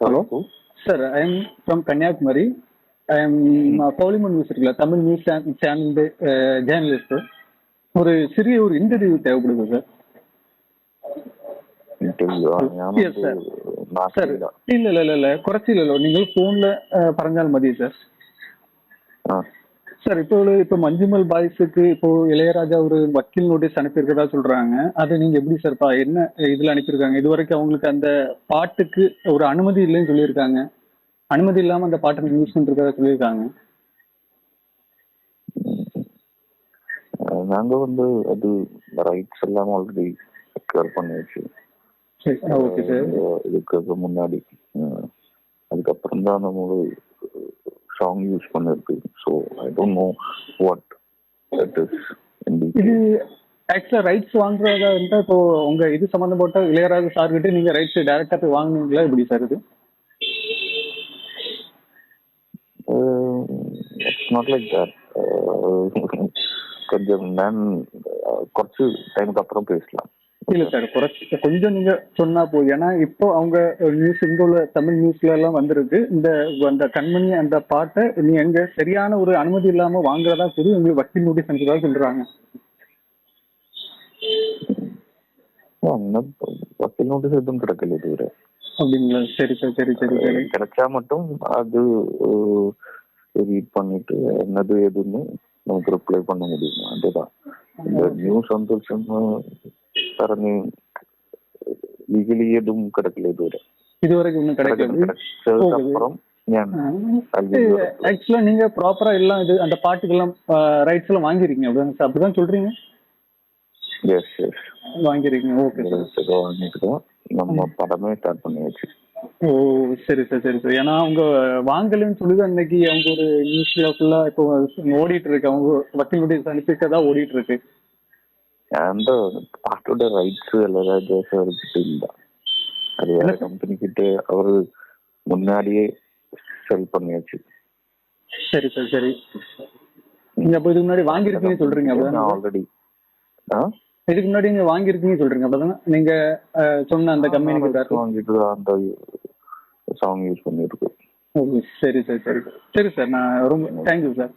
Hello, Who? sir. I am from Kanyakumari. I am Polymer News இருக்குல்ல Tamil news channel journalist. ஒரு சிறிய ஒரு interview தேவைப்படுது சார். Yes, sir. சார் இல்ல குறைச்சில நீங்கள் போன்ல பறஞ்சால் மதியம் சார். சார் இப்போ மஞ்சுமல் பாய்ஸுக்கு இப்போ இளையராஜா ஒரு வக்கீல் நோட்டீஸ் அனுப்பியிருக்கதா சொல்றாங்க. அதை நீங்க எப்படி சார் என்ன இதுல அனுப்பியிருக்காங்க? இது வரைக்கும் அவங்களுக்கு அந்த பாட்டுக்கு ஒரு அனுமதி இல்லைன்னு சொல்லியிருக்காங்க. அனுமதி இல்லாம அந்த பாட்டை யூஸ் பண்ணிருக்கதா சொல்லியிருக்காங்க. நாங்க அது ரைட்ஸ் எல்லாம் ஆல்ரெடி செக்யூர் பண்ணியாச்சு. இதுக்கு முன்னாடி அதுக்கப்புறம் தான் நம்ம சாங் யூஸ் பண்ணிருக்கு. So I don't know what that is. இது ஆக்சுவலா ரைட்ஸ் வாங்குறதா இருந்தா இப்போ உங்க இது சம்பந்தப்பட்ட இளையராஜா சார் கிட்ட நீங்க ரைட்ஸ் டைரக்டா போய் வாங்குனீங்களா எப்படி சார் இது? It's not like that. கொஞ்சம் குறைச்சு டைமுக்கு அப்புறம் பேசலாம். இல்ல சார், குறைச்சி கொஞ்சம் நீங்க சொன்னா போதும். ஏன்னா இப்போ அவங்க நியூஸ் இங்க உள்ள தமிழ் நியூஸ்ல எல்லாம் வந்திருக்கு. அந்த கண்மணி அந்த பாட்டை நீ எங்க சரியான ஒரு அனுமதி இல்லாம வாங்குறதா சொல்லி உங்களுக்கு வக்கீல் நோட்டீஸ் அனுப்பிச்சதா சொல்றாங்க. வக்கீல் நோட்டீஸ் எதுவும் கிடைக்கல இதுவரை. அப்படிங்களா? சரி சார், சரி சரி சரி. கிடைச்சா மட்டும் அது ரீட் பண்ணிட்டு என்னது எதுன்னு நமக்கு ரிப்ளை பண்ண முடியும். அதுதான் இந்த நியூஸ் வந்துருச்சுன்னு லீகலி எதுவும் கிடைக்கல இதுவரைக்கும் இன்னும் கிடைக்கல. அப்புறம் ஆக்சுவலா நீங்க ப்ராப்பரா எல்லாம் இது அந்த பாட்டுக்கெல்லாம் ரைட்ஸ் எல்லாம் வாங்கிருக்கீங்க அப்படிதான் சொல்றீங்க? எஸ் எஸ் வாங்கிருக்கீங்க. Okay sir. வாங்கிட்டு நம்ம படமே ஸ்டார்ட் பண்ணியாச்சு. ஓ சரி சார், சரி சார். ஏன்னா அவங்க வாங்கலன்னு சொல்லுது. அன்னைக்கு அவங்க ஒரு நியூஸ்ல ஃபுல்லா இப்போ ஓடிட்டு இருக்கு. அவங்க வக்கீல் நோட்டீஸ் அனுப்பிட்டதா ஓடிட்டு இருக்கு. அந்த பாட்டோட ரைட்ஸ் இளையராஜா சார்கிட்ட இல்ல, அது வேற கம்பெனி கிட்ட அவரு முன்னாடியே செல் பண்ணியாச்சு. சரி சார், சரி. நீங்க அப்ப இதுக்கு முன்னாடி வாங்கிருக்கீங்கன்னு சொல்றீங்க அப்படிதான்? ஆல்ரெடி இதுக்கு முன்னாடி நீங்க வாங்கிருக்கீங்கன்னு சொல்றீங்க அப்படிதான்? நீங்க சொன்ன அந்த கம்பெனிக்கு வாங்கிட்டு அந்த சாங் யூஸ் பண்ணிருக்கு. சரி சார், சரி சரி சார். நான் ரொம்ப தேங்க்யூ சார்.